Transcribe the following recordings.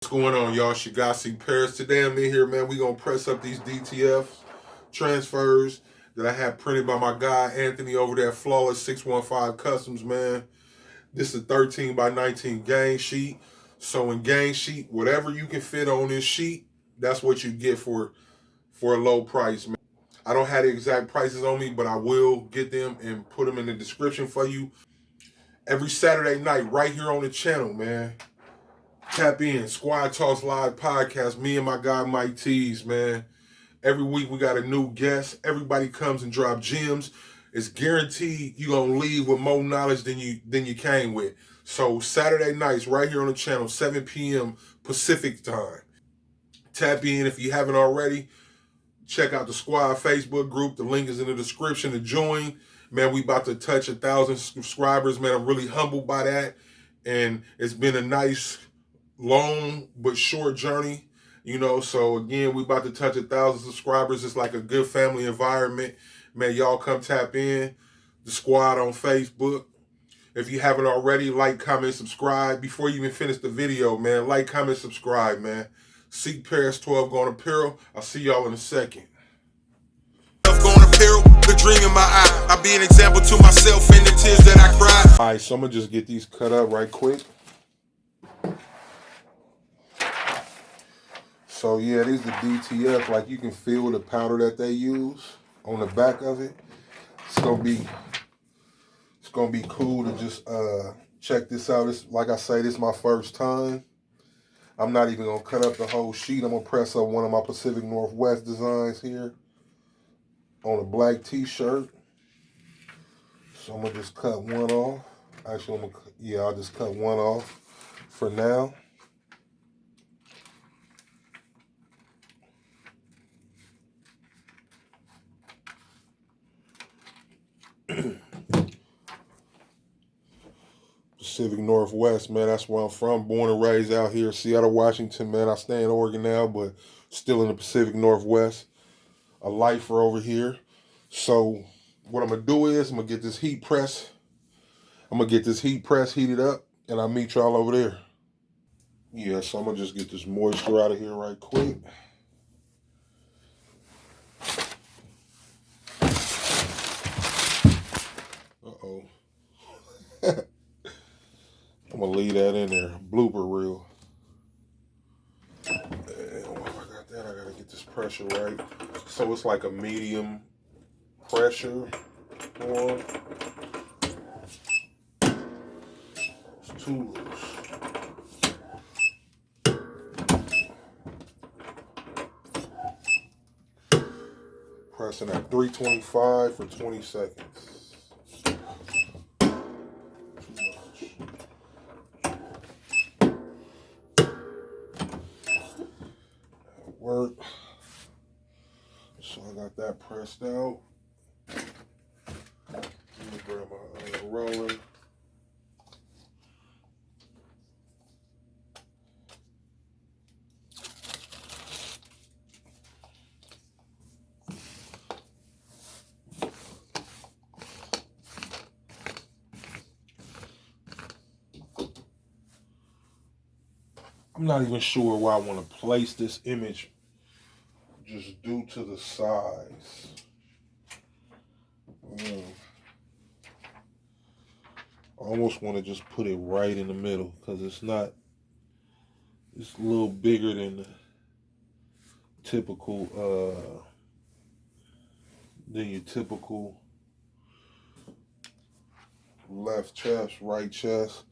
What's going on, y'all? Shigasi Paris. Today I'm in here, man. We gonna press up these DTF transfers that I had printed by my guy Anthony over there at Flawless 615 Customs, man. This is a 13 by 19 gang sheet. So in gang sheet, whatever you can fit on this sheet, that's what you get for a low price, man. I don't have the exact prices on me, but I will get them and put them in the description for you. Every Saturday night, right here on the channel, man. Tap in, Squad Talks Live podcast. Me and my guy Mike Tees, man. Every week we got a new guest. Everybody comes and drop gems. It's guaranteed you're gonna leave with more knowledge than you came with. So Saturday nights, right here on the channel, 7 p.m. Pacific time. Tap in if you haven't already. Check out the Squad Facebook group. The link is in the description to join. Man, we about to touch 1,000 subscribers. Man, I'm really humbled by that. And it's been a nice, long but short journey, so again, we about to touch 1,000 subscribers. It's like a good family environment, man. Y'all come tap in the Squad on Facebook. If you haven't already, like, comment, subscribe. Before you even finish the video, man, like, comment, subscribe, man. Seek Paris 12 going Apparel. I'll see y'all in a second. Going Apparel, the dream in my eye. I'll be an example to myself in the tears that I cry. All right, so I'm gonna just get these cut up right quick. So yeah, these are DTF. Like, you can feel the powder that they use on the back of it. It's gonna be cool to just check this out. This, like I say, this is my first time. I'm not even gonna cut up the whole sheet. I'm gonna press up one of my Pacific Northwest designs here on a black t-shirt. So I'm gonna just cut one off. Actually, I'll just cut one off for now. Pacific Northwest, man, that's where I'm from. Born and raised out here, Seattle, Washington, man. I stay in Oregon now, but still in the Pacific Northwest. A lifer over here. So what I'm gonna do is I'm gonna get this heat press. Heated up, and I'll meet y'all over there. Yeah, so I'm gonna just get this moisture out of here right quick. Uh-oh. I'm gonna leave that in there. Blooper reel. And while I got that, I gotta get this pressure right. So it's like a medium pressure on. It's too loose. Pressing at 325 for 20 seconds. Work. So I got that pressed out. Let me grab my roller. I'm not even sure where I want to place this image, just due to the size. I almost want to just put it right in the middle, because it's a little bigger than the typical, your typical left chest, right chest.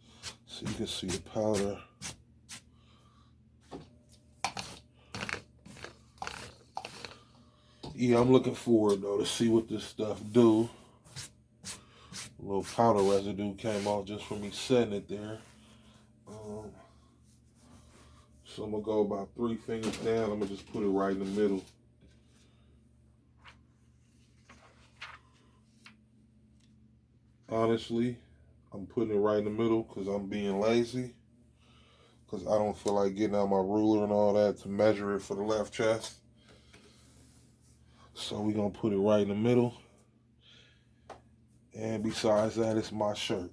So you can see the powder. Yeah, I'm looking forward, though, to see what this stuff do. A little powder residue came off just from me setting it there. So I'm going to go about 3 fingers down. I'm going to just put it right in the middle. Honestly, I'm putting it right in the middle because I'm being lazy. Because I don't feel like getting out my ruler and all that to measure it for the left chest. So we're going to put it right in the middle. And besides that, it's my shirt.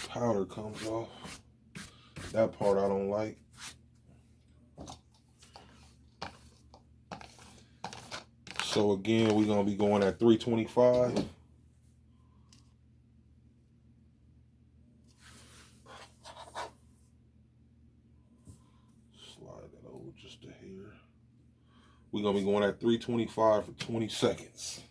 powder comes off. That part I don't like. So again, we're gonna be going at 325. Slide that over just a hair. We're gonna be going at 325 for 20 seconds.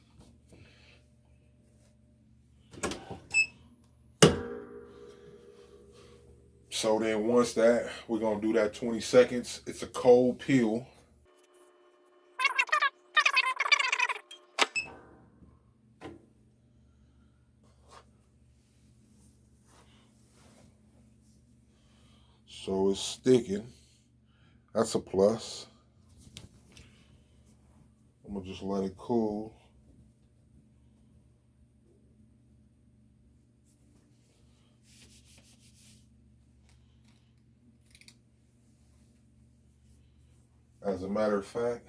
So then once that, we're gonna do that 20 seconds. It's a cold peel. So it's sticking. That's a plus. I'm gonna just let it cool. As a matter of fact,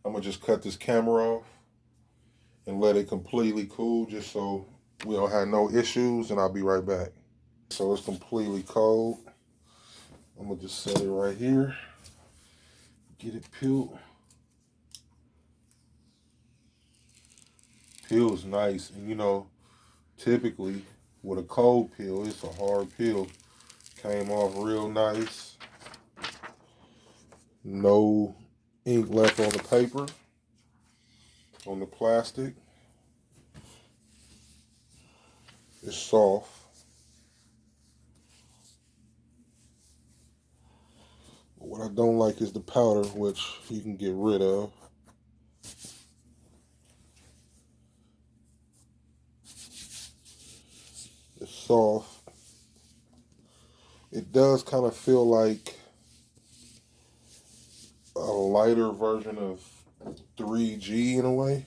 I'm gonna just cut this camera off and let it completely cool just so we don't have no issues, and I'll be right back. So it's completely cold. I'm gonna just set it right here. Get it peeled. Peel's nice, and you know, typically with a cold peel, it's a hard peel. Came off real nice. No ink left on the paper, on the plastic. It's soft. What I don't like is the powder, which you can get rid of. It's soft. It does kind of feel like a lighter version of 3G in a way.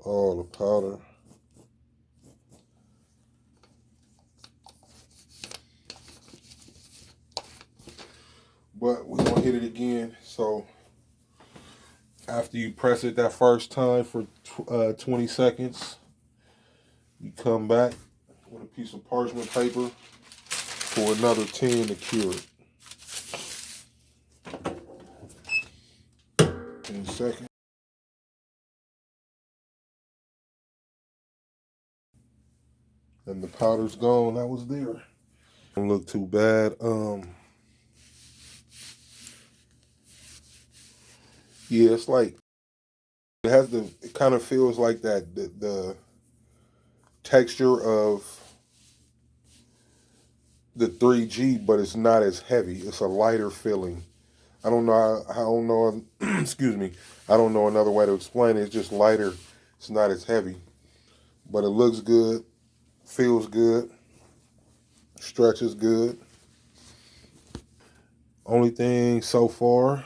Oh, the powder. But we're gonna hit it again. So after you press it that first time for 20 seconds, you come back with a piece of parchment paper for another 10 to cure it. 10 seconds. And the powder's gone. That was there. Don't look too bad. Yeah, it's like it kind of feels like that the texture of the 3G, but it's not as heavy. It's a lighter feeling. I don't know, excuse me. I don't know another way to explain it. It's just lighter. It's not as heavy, but it looks good, feels good, stretches good. Only thing so far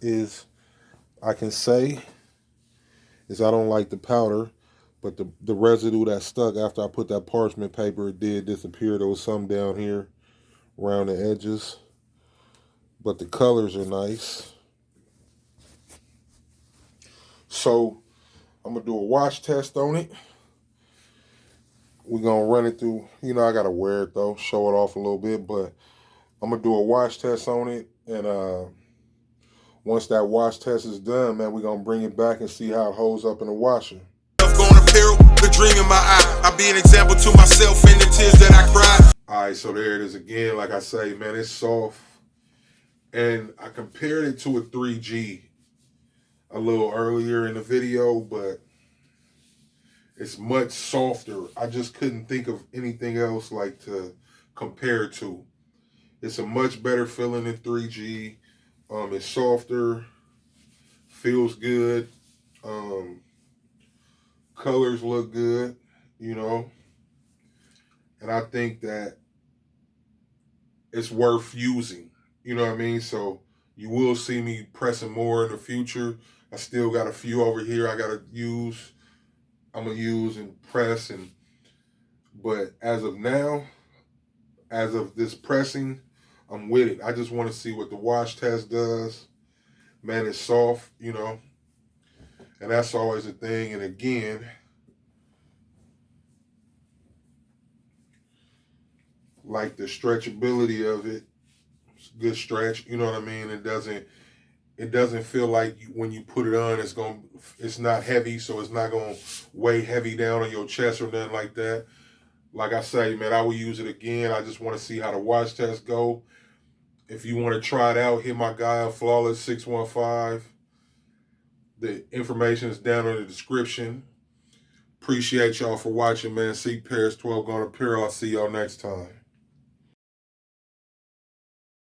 is I can say is I don't like the powder, but the residue that stuck after I put that parchment paper, it did disappear. There was some down here around the edges, but the colors are nice. So I'm gonna do a wash test on it. We're gonna run it through, you know, I gotta wear it though, show it off a little bit, but I'm gonna do a wash test on it, and once that wash test is done, man, we're gonna bring it back and see how it holds up in the washer. Going apparel, the dream in my eye. I be an example to myself in the tears that I cry. All right, so there it is again. Like I say, man, it's soft. And I compared it to a 3G a little earlier in the video, but it's much softer. I just couldn't think of anything else like to compare it to. It's a much better feeling than 3G. It's softer, feels good. Colors look good, you know. And I think that it's worth using. You know what I mean? So you will see me pressing more in the future. I still got a few over here I gotta use. I'm gonna use and press, but as of now, as of this pressing, I'm with it. I just want to see what the wash test does. Man, it's soft, you know. And that's always a thing. And again, like the stretchability of it, it's a good stretch. You know what I mean? It doesn't feel like when you put it on, it's not heavy, so it's not gonna weigh heavy down on your chest or nothing like that. Like I say, man, I will use it again. I just want to see how the wash test go. If you want to try it out, hit my guy on Flawless 615. The information is down in the description. Appreciate y'all for watching, man. See Paris 12 going Apparel. I'll see y'all next time.